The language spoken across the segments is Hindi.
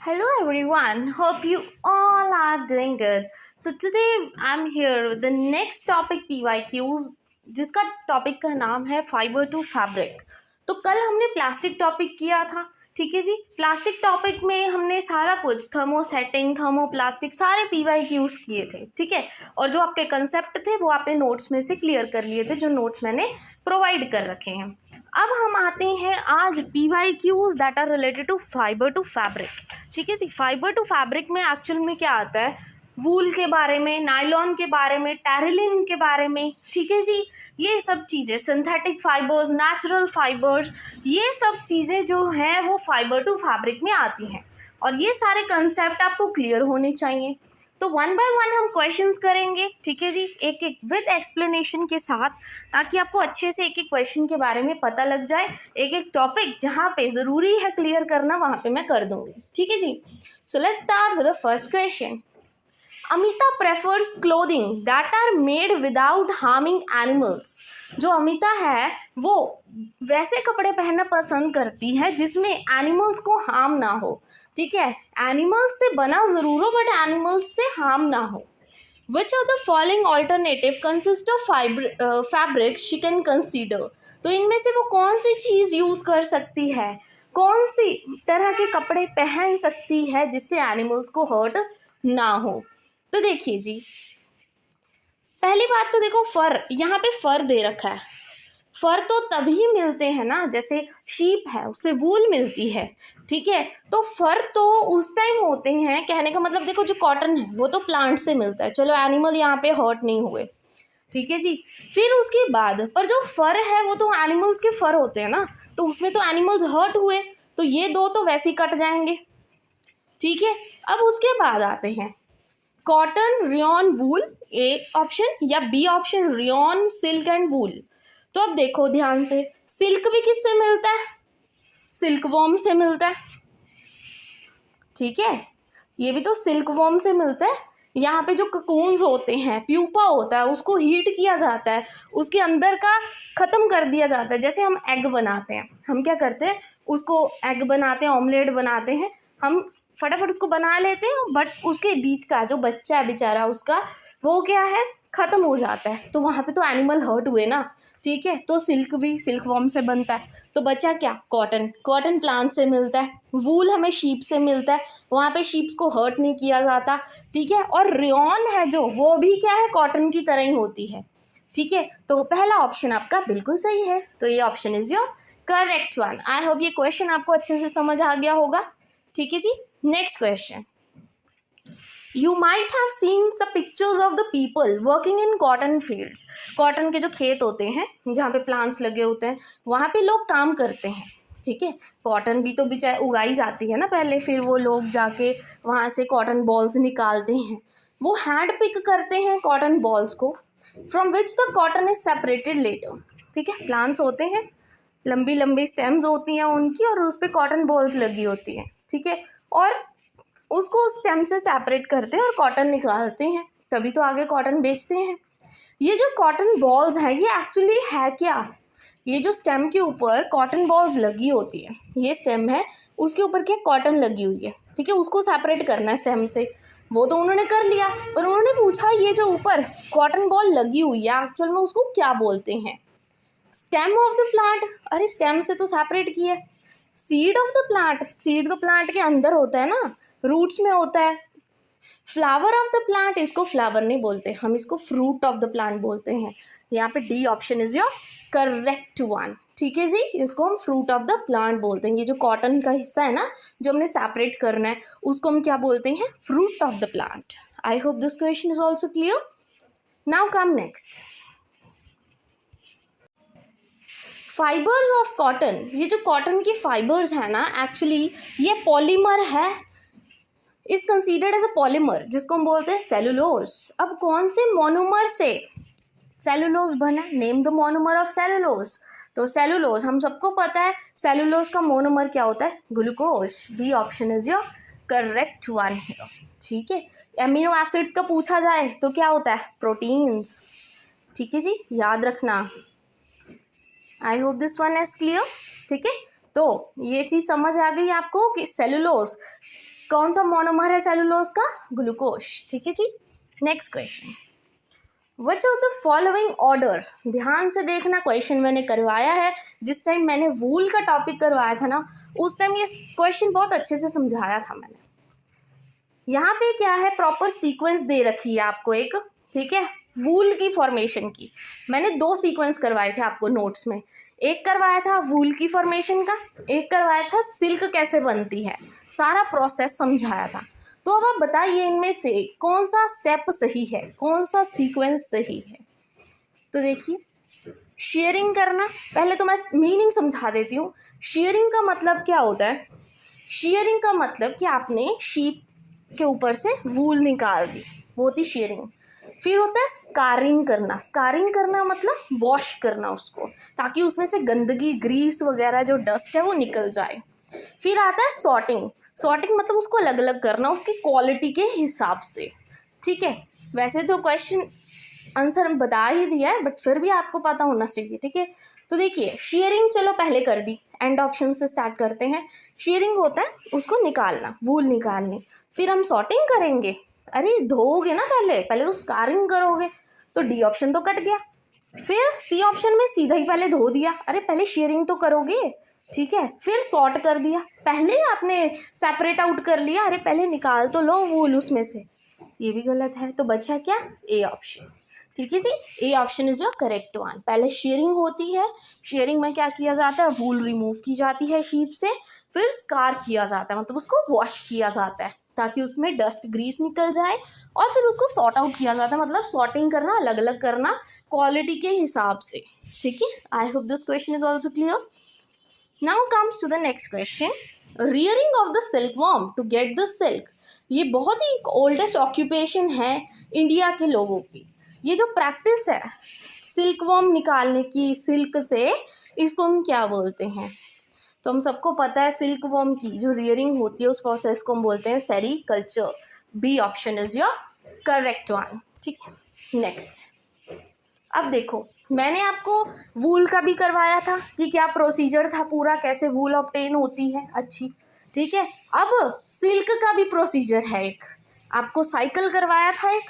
Hello everyone, hope you all are doing good. So today I'm here with the next topic PYQs जिसका टॉपिक का नाम है फाइबर टू फैब्रिक। तो कल हमने प्लास्टिक टॉपिक किया था, ठीक है जी। प्लास्टिक टॉपिक में हमने सारा कुछ थर्मोसेटिंग, थर्मोप्लास्टिक सारे PYQs किए थे, ठीक है। और जो आपके कंसेप्ट थे वो आपने नोट्स में से क्लियर कर लिए थे, जो नोट्स मैंने प्रोवाइड कर रखे हैं। अब हम आते हैं आज PYQs that are related to fibre to fabric, ठीक है जी। फाइबर टू फैब्रिक में एक्चुअल में क्या आता है, वूल के बारे में, नायलॉन के बारे में, टेरिलिन के बारे में, ठीक है जी। ये सब चीज़ें, सिंथेटिक फाइबर्स, नेचुरल फाइबर्स, ये सब चीज़ें जो हैं वो फाइबर टू फैब्रिक में आती हैं। और ये सारे कंसेप्ट आपको क्लियर होने चाहिए। तो वन बाय वन हम क्वेश्चंस करेंगे, ठीक है जी, एक एक विद एक्सप्लेनेशन के साथ, ताकि आपको अच्छे से एक एक क्वेश्चन के बारे में पता लग जाए। एक एक टॉपिक जहाँ पे ज़रूरी है क्लियर करना वहाँ पे मैं कर दूँगी, ठीक है जी। So let's start with the first question. Amita prefers clothing that are made without harming animals. जो अमिता है वो वैसे कपड़े पहनना पसंद करती है जिसमें एनिमल्स को हार्म ना हो, ठीक है। एनिमल्स से बना ज़रूर हो बट एनिमल्स से हार्म ना हो। विच of the following alternative consist of fabric she can consider. तो इनमें से वो कौन सी चीज़ यूज़ कर सकती है, कौन सी तरह के कपड़े पहन सकती है जिससे एनिमल्स को हर्ट ना हो। तो देखिए जी, पहली बात तो देखो, फर, यहाँ पे फर दे रखा है। फर तो तभी मिलते हैं ना, जैसे शीप है उससे वूल मिलती है, ठीक है। तो फर तो उस टाइम होते हैं, कहने का मतलब देखो जो कॉटन है वो तो प्लांट से मिलता है, चलो एनिमल यहाँ पे हर्ट नहीं हुए, ठीक है जी। फिर उसके बाद पर जो फर है वो तो एनिमल्स के फर होते हैं ना, तो उसमें तो एनिमल्स हर्ट हुए, तो ये दो तो वैसे ही कट जाएंगे, ठीक है। अब उसके बाद आते हैं cotton, rayon, wool, A option, या B option rayon, silk and wool. तो अब देखो ध्यान से, सिल्क भी किससे मिलता है, सिल्क वॉर्म से मिलता है, ठीक है। ये भी तो सिल्क वॉर्म से मिलता है। यहाँ पे जो ककून्स होते हैं, प्यूपा होता है, उसको हीट किया जाता है, उसके अंदर का ख़त्म कर दिया जाता है। जैसे हम एग बनाते हैं, हम क्या करते हैं, उसको एग बनाते हैं, ऑमलेट बनाते हैं, हम फटाफट उसको बना लेते हैं, बट उसके बीच का जो बच्चा है बेचारा, उसका वो क्या है, ख़त्म हो जाता है। तो वहाँ पे तो एनिमल हर्ट हुए ना, ठीक है। तो सिल्क भी सिल्क वॉर्म से बनता है, तो बचा क्या, कॉटन, कॉटन प्लांट से मिलता है। वूल हमें शीप से मिलता है, वहाँ पे शीप्स को हर्ट नहीं किया जाता, ठीक है। और रेयॉन है जो, वो भी क्या है, कॉटन की तरह ही होती है, ठीक है। तो पहला ऑप्शन आपका बिल्कुल सही है, तो ये option is your correct one. I hope ये क्वेश्चन आपको अच्छे से समझ आ गया होगा, ठीक है जी। Next question, You might have seen the pictures of the people working in cotton fields. Cotton के जो खेत होते हैं जहाँ पे प्लांट्स लगे होते हैं, वहाँ पे लोग काम करते हैं, ठीक है। कॉटन भी तो बेचारे उगाई जाती है ना पहले, फिर वो लोग जाके वहाँ से कॉटन बॉल्स निकालते हैं, वो हैंड पिक करते हैं कॉटन बॉल्स को, from which the cotton is separated later, ठीक है। प्लांट्स होते हैं, लंबी लंबी स्टेम्स होती हैं उनकी, और उस पर कॉटन बॉल्स लगी होती हैं, ठीक है। और उसको स्टेम से सेपरेट करते हैं और कॉटन निकालते हैं, तभी तो आगे कॉटन बेचते हैं। ये जो कॉटन बॉल्स हैं ये एक्चुअली है क्या, ये जो स्टेम के ऊपर कॉटन बॉल्स लगी होती है, ये स्टेम है, उसके ऊपर क्या कॉटन लगी हुई है, ठीक है। उसको सेपरेट करना है स्टेम से, वो तो उन्होंने कर लिया, पर उन्होंने पूछा ये जो ऊपर कॉटन बॉल लगी हुई है एक्चुअल में उसको क्या बोलते हैं। स्टेम ऑफ द प्लांट, अरे स्टेम से तो सेपरेट किया। Seed of the plant, seed तो प्लांट के अंदर होता है ना, रूट्स में होता है। फ्लावर ऑफ द प्लांट, इसको फ्लावर नहीं बोलते, हम इसको फ्रूट ऑफ द प्लांट बोलते हैं। यहाँ पे D option is your correct one, ठीक है जी। इसको हम फ्रूट ऑफ द प्लांट बोलते हैं। ये जो कॉटन का हिस्सा है ना जो हमने सेपरेट करना है, उसको हम क्या बोलते हैं, fruit of the plant. I hope this question is also clear. Now come next, fibres of cotton. ये जो कॉटन की फाइबर्स है ना, एक्चुअली ये पॉलीमर है, is considered as a polymer, जिसको हम बोलते हैं सेलुलोज। अब कौन से मोनोमर से सेलुलोज बना, name the monomer of cellulose. तो सेलुलोज हम सबको पता है, सेलुलोज का मोनोमर क्या होता है, glucose. B option is your correct one here, ठीक है। एमिनो एसिड्स का पूछा जाए तो क्या होता है, प्रोटीन्स, ठीक है जी, याद रखना। आई hope this one is clear, ठीक है। तो ये चीज़ समझ आ गई आपको कि सेलुलोज कौन सा मोनोमर है सेलुलोज का? ग्लूकोज। ठीक है जी। Next question, which of the following order, ध्यान से देखना, क्वेश्चन मैंने करवाया है, जिस टाइम मैंने वूल का टॉपिक करवाया था ना, उस टाइम ये क्वेश्चन बहुत अच्छे से समझाया था मैंने। यहाँ पे क्या है, प्रॉपर सीक्वेंस दे रखी है आपको एक, ठीक है, वूल की फॉर्मेशन की। मैंने 2 सीक्वेंस करवाए थे आपको नोट्स में, एक करवाया था वूल की फॉर्मेशन का, एक करवाया था सिल्क कैसे बनती है, सारा प्रोसेस समझाया था। तो अब आप बताइए इनमें से कौन सा स्टेप सही है, कौन सा सीक्वेंस सही है। तो देखिए, शेयरिंग करना, पहले तो मैं मीनिंग समझा देती हूँ। शेयरिंग का मतलब क्या होता है? शेयरिंग का मतलब कि आपने शीप के ऊपर से वूल निकाल दी, वो होती शेयरिंग। फिर होता है स्कारिंग करना। स्कारिंग करना मतलब वॉश करना उसको, ताकि उसमें से गंदगी, ग्रीस वगैरह जो डस्ट है वो निकल जाए। फिर आता है सॉर्टिंग। सॉर्टिंग मतलब उसको अलग अलग करना उसकी क्वालिटी के हिसाब से। ठीक है, वैसे तो क्वेश्चन आंसर बता ही दिया है, बट फिर भी आपको पता होना चाहिए। ठीक है, तो देखिए, शेयरिंग चलो पहले कर दी, एंड ऑप्शन से स्टार्ट करते हैं। शेयरिंग होता है उसको निकालना, वूल निकालनी। फिर हम सॉर्टिंग करेंगे, अरे धोओगे ना, पहले तो स्कारिंग करोगे, तो डी ऑप्शन तो कट गया। फिर सी ऑप्शन में सीधा ही पहले धो दिया, अरे पहले शेयरिंग तो करोगे। ठीक है, फिर सॉर्ट कर दिया, पहले आपने सेपरेट आउट कर लिया, अरे पहले निकाल तो लो वूल उसमें से, ये भी गलत है। तो बचा क्या? A option. ठीक है जी, A option is your correct one. पहले शेयरिंग होती है, शेयरिंग में क्या किया जाता है, वूल रिमूव की जाती है शीप से, फिर स्कार किया जाता है, मतलब उसको वॉश किया जाता है ताकि उसमें डस्ट ग्रीस निकल जाए, और फिर उसको सॉर्ट आउट किया जाता है, मतलब सॉर्टिंग करना, अलग अलग करना क्वालिटी के हिसाब से। ठीक है, I hope this question is also clear. Now comes to the next question, rearing of the silkworm to get the silk. ये बहुत ही ओल्डेस्ट ऑक्यूपेशन है इंडिया के लोगों की। ये जो प्रैक्टिस है सिल्क वॉर्म निकालने की सिल्क से, इसको हम क्या बोलते हैं? तो हम सबको पता है सिल्क वॉर्म की जो रियरिंग होती है उस प्रोसेस को हम बोलते हैं sericulture. B option is your correct one. ठीक है, नेक्स्ट, अब देखो, मैंने आपको वूल का भी करवाया था कि क्या प्रोसीजर था पूरा, कैसे वूल ऑब्टेन होती है अच्छी। ठीक है, अब सिल्क का भी प्रोसीजर है एक, आपको साइकिल करवाया था एक,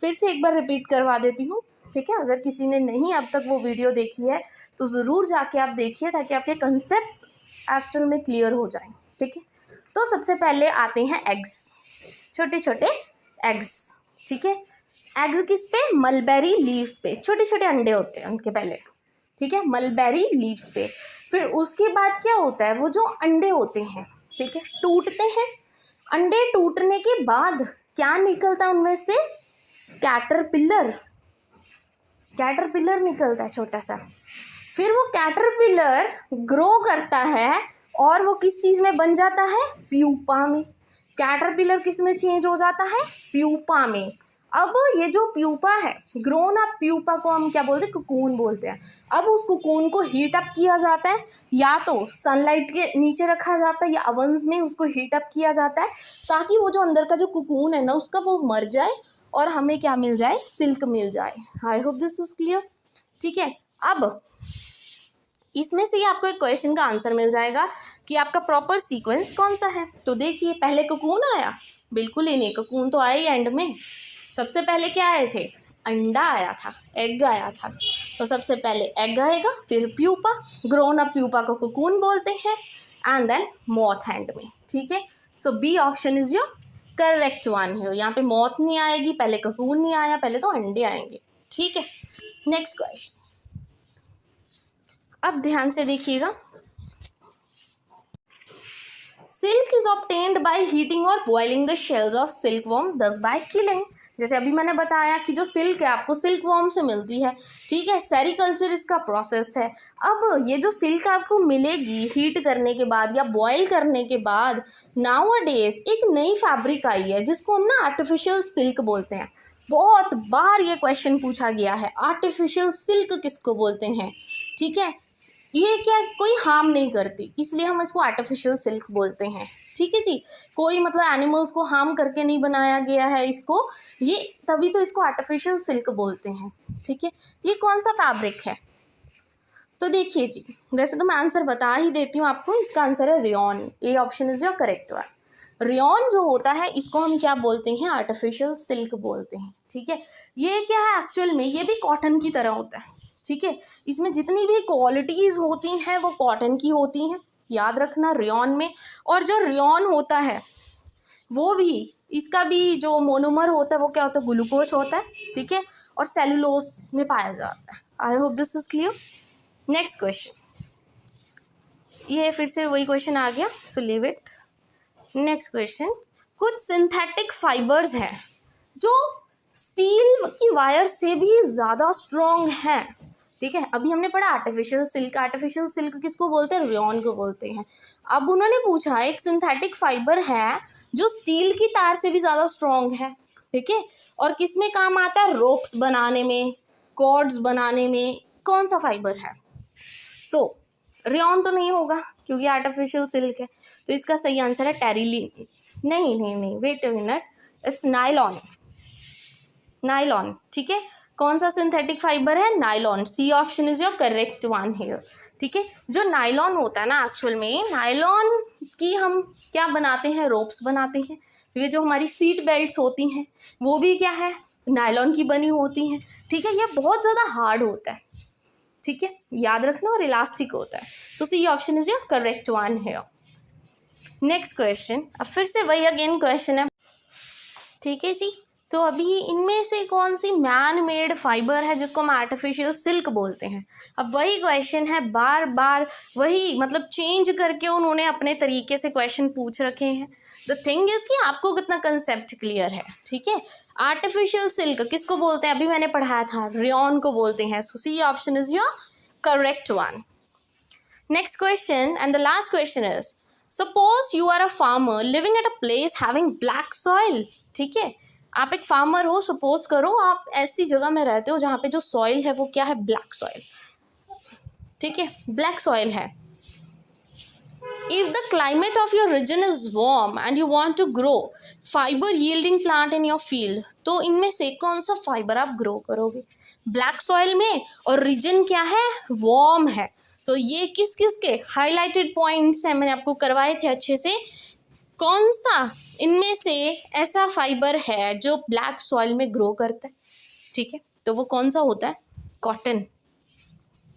फिर से एक बार रिपीट करवा देती हूँ। ठीक है, अगर किसी ने नहीं अब तक वो वीडियो देखी है तो ज़रूर जाके आप देखिए, ताकि आपके कंसेप्ट्स एक्चुअल में क्लियर हो जाएं। ठीक है, तो सबसे पहले आते हैं एग्स, छोटे छोटे एग्स। ठीक है, एग्स किस पे? मलबेरी लीव्स पे, छोटे छोटे अंडे होते हैं उनके पहले। ठीक है, मलबेरी लीव्स पे। फिर उसके बाद क्या होता है, वो जो अंडे होते हैं, ठीक है, टूटते हैं। अंडे टूटने के बाद क्या निकलता है उनमें से? कैटरपिलर। कैटरपिलर निकलता है छोटा सा। फिर वो कैटरपिलर ग्रो करता है और वो किस चीज़ में बन जाता है? प्यूपा में। कैटरपिलर किस में चेंज हो जाता है? प्यूपा में। अब ये जो प्यूपा है, ग्रोन अप प्यूपा को हम क्या बोलते हैं? कुकून बोलते हैं। अब उस कुकून को हीट अप किया जाता है, या तो सनलाइट के नीचे रखा जाता है या अवन्स में उसको हीट अप किया जाता है, ताकि वो जो अंदर का जो कुकून है ना उसका, वो मर जाए और हमें क्या मिल जाए? सिल्क मिल जाए। आई होप दिस इज क्लियर। ठीक है, अब इसमें से ही आपको एक क्वेश्चन का आंसर मिल जाएगा कि आपका प्रॉपर सीक्वेंस कौन सा है। तो देखिए, पहले कुकून आया? बिल्कुल ही नहीं, कुकून तो आया ही एंड में। सबसे पहले क्या आए थे? अंडा आया था, एग आया था। तो सबसे पहले एग आएगा, फिर प्यूपा, ग्रोन अप प्यूपा को कुकून बोलते हैं, एंड देन मॉथ एंड में। ठीक है, so B option is your correct one है। यहाँ पे मॉथ नहीं आएगी, पहले कुकून नहीं आया, पहले तो अंडे आएंगे। ठीक है, नेक्स्ट क्वेश्चन, अब ध्यान से देखिएगा। Silk is obtained by heating और boiling the shells of silk worm, thus by killing. जैसे अभी मैंने बताया कि जो सिल्क है आपको सिल्क वॉर्म से मिलती है। ठीक है, सेरीकल्चर इसका प्रोसेस है। अब ये जो सिल्क आपको मिलेगी हीट करने के बाद या बॉयल करने के बाद, नाउअडेज एक नई फैब्रिक आई है जिसको हम ना आर्टिफिशियल सिल्क बोलते हैं। बहुत बार ये क्वेश्चन पूछा गया है, आर्टिफिशियल सिल्क किसको बोलते हैं? ठीक है, ये क्या कोई हार्म नहीं करती, इसलिए हम इसको आर्टिफिशियल सिल्क बोलते हैं। ठीक है जी, कोई मतलब एनिमल्स को हार्म करके नहीं बनाया गया है इसको, ये तभी तो इसको आर्टिफिशियल सिल्क बोलते हैं। ठीक है, ये कौन सा फैब्रिक है? तो देखिए जी, वैसे तो मैं आंसर बता ही देती हूँ आपको, इसका आंसर है rayon. A option is your correct one. Rayon जो होता है इसको हम क्या बोलते हैं, आर्टिफिशियल सिल्क बोलते हैं। ठीक है, ये क्या है एक्चुअल में, ये भी कॉटन की तरह होता है। ठीक है, इसमें जितनी भी क्वालिटीज़ होती हैं वो कॉटन की होती हैं, याद रखना रेयॉन में। और जो रेयॉन होता है वो भी, इसका भी जो मोनोमर होता है वो क्या होता है, ग्लूकोज होता है। ठीक है, और सेलुलोज में पाया जाता है। I hope this is clear. Next question, ये फिर से वही क्वेश्चन आ गया, so leave it. Next question, कुछ सिंथेटिक फाइबर्स हैं जो स्टील की वायर से भी ज़्यादा स्ट्रॉन्ग हैं। ठीक है, अभी हमने पढ़ा आर्टिफिशियल सिल्क। आर्टिफिशियल सिल्क किसको बोलते हैं, रेयॉन को बोलते हैं। अब उन्होंने पूछा एक सिंथेटिक फाइबर है जो स्टील की तार से भी ज़्यादा स्ट्रॉन्ग है। ठीक है, और किस में काम आता है, रोप्स बनाने में, कॉर्ड्स बनाने में, कौन सा फाइबर है। सो रेयॉन तो नहीं होगा क्योंकि आर्टिफिशियल सिल्क है, तो इसका सही आंसर है टेरिलीन। नहीं, wait a minute, it's nylon. Nylon, ठीक है, कौन सा सिंथेटिक फाइबर है, nylon. C option is your correct one here. ठीक है, जो नायलॉन होता है ना, एक्चुअल में नायलॉन की हम क्या बनाते हैं, रोप्स बनाते हैं। ये जो हमारी सीट बेल्ट्स होती हैं वो भी क्या है, नायलॉन की बनी होती हैं। ठीक है, ये बहुत ज़्यादा हार्ड होता है। ठीक है, याद रखना, और इलास्टिक होता है। So C option is your correct one here. Next question, अब फिर से वही अगेन क्वेश्चन है। ठीक है जी, तो अभी इनमें से कौन सी मैन मेड फाइबर है जिसको हम आर्टिफिशियल सिल्क बोलते हैं। अब वही क्वेश्चन है, बार बार वही, मतलब चेंज करके उन्होंने अपने तरीके से क्वेश्चन पूछ रखे हैं। द थिंग इज कि आपको कितना कंसेप्ट क्लियर है। ठीक है, आर्टिफिशियल सिल्क किसको बोलते हैं, अभी मैंने पढ़ाया था, रेयॉन को बोलते हैं। So C option is your correct one. Next question and the last question is, suppose you are a farmer living at a place having black soil. ठीक है, आप एक फार्मर हो, सपोज करो आप ऐसी जगह में रहते हो जहाँ पे जो सॉइल है वो क्या है, ब्लैक सॉइल। ठीक है, ब्लैक सॉइल है। If the climate of your region is warm and you want to grow fibre yielding plant in your field, तो इनमें से कौन सा फाइबर आप ग्रो करोगे, ब्लैक सॉइल में, और रीजन क्या है, वार्म है। तो ये किस किस के हाईलाइटेड पॉइंट्स हैं, मैंने आपको करवाए थे अच्छे से। कौन सा इनमें से ऐसा फाइबर है जो ब्लैक सॉइल में ग्रो करता है। ठीक है, तो वो कौन सा होता है, कॉटन।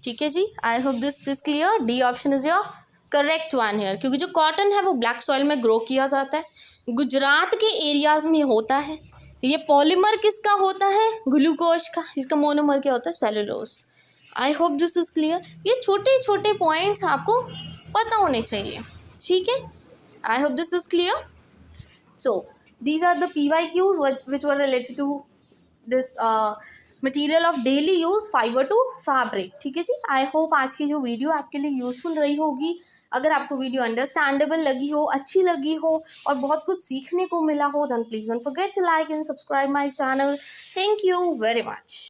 ठीक है जी, I hope this is clear. D option is your correct one here, क्योंकि जो कॉटन है वो ब्लैक सॉइल में ग्रो किया जाता है, गुजरात के एरियाज में होता है। ये पॉलीमर किसका होता है, ग्लूकोज का। इसका मोनोमर क्या होता है, cellulose. I hope this is clear. ये छोटे छोटे पॉइंट्स आपको पता होने चाहिए। ठीक है, I hope this is clear. So these are the PYQs which were related to this material of daily use, fiber to fabric। ठीक है जी, आई होप आज की जो वीडियो आपके लिए यूजफुल रही होगी। अगर आपको वीडियो अंडरस्टैंडेबल लगी हो, अच्छी लगी हो और बहुत कुछ सीखने को मिला हो, then please don't forget to like and subscribe my channel. Thank you very much.